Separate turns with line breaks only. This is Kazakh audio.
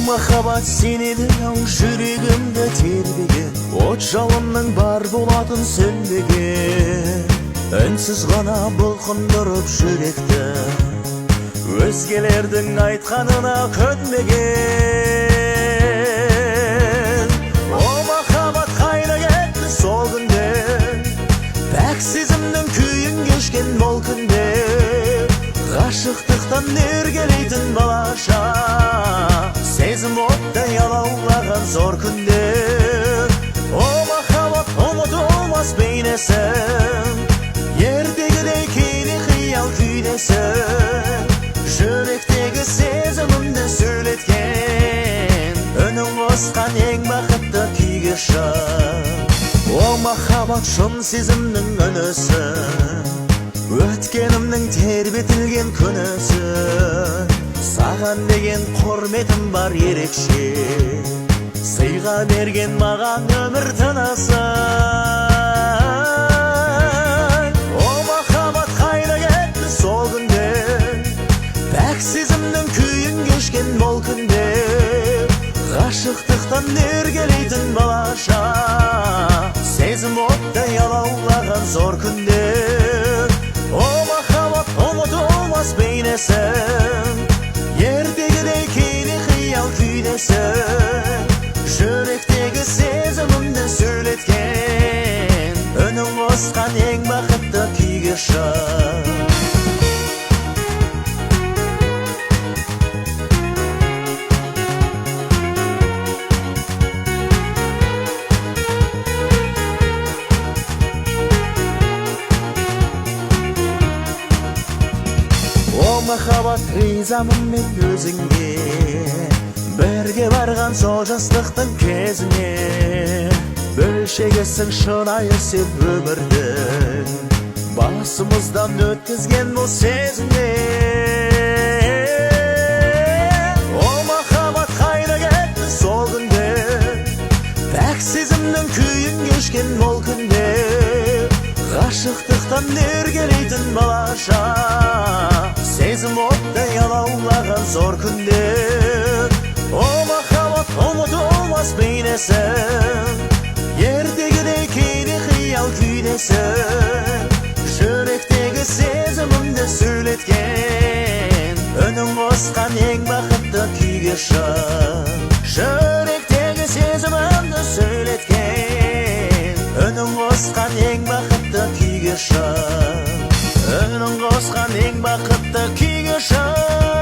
махаббат сенеді ау жүрегімді тербеген, от жалынның бар болатын сөнбеген. Үнсіз ғана бұлқындырып жүректі, өзгелердің айтқанына көнбеген. О махаббат қайда кетті сол күнде, пәк сезімнің күйін кешкен мол күнде, ғашықтықтан еркелейтін балаша, сезім оттай алаулаған зор күнде. О махаббат ұмытылмас бейнесін, ертегідей кейде қиял күйдесін, жүректегі сезімімді сөйлеткен, үнің қосқан ең бақытты күйге шын. О махаббат шын сезімнің үнісін, өткенімнің тербетілген күнісін, саған деген құрметім бар ерекше, сыйға берген маған өмір тынысын. О махаббат қайда кетті сол күнде, пәк сезімнің күйін кешкен мол күнде, ғашықтықтан еркелейтін балаша, сезім оттай алаулаған зор күнде. О махаббат ұмытылмас бейнесін, ертегідей кейде қиял күйдесін, жүректегі сезімімді сөйлеткен, үнің қосқан ең бақытты күйге шын. О махаббат ризамын мен өзіңе, бірге барған сол жастықтың кезіне, бөлшегесің шынайы сен өмірдің, басымыздан өткізген бұл сезімде. О махаббат қайда кетті сол күнде, пәк сезімнің күйін кешкен мол күнде, ғашықтықтан еркелейтін балаша, сезім оттай алаулаған зор күнде. О махаббат ұмытылмас бейнесін, ертегідей кейде қиял күйдесін, жүректегі сезімімді сөйлеткен, үнің қосқан ең бақытты күйге шын. Жүректегі сезімімді сөйлеткен, үнің қосқан ең бақытты күйге шын, үнің қосқан ең бақытты күйге шын.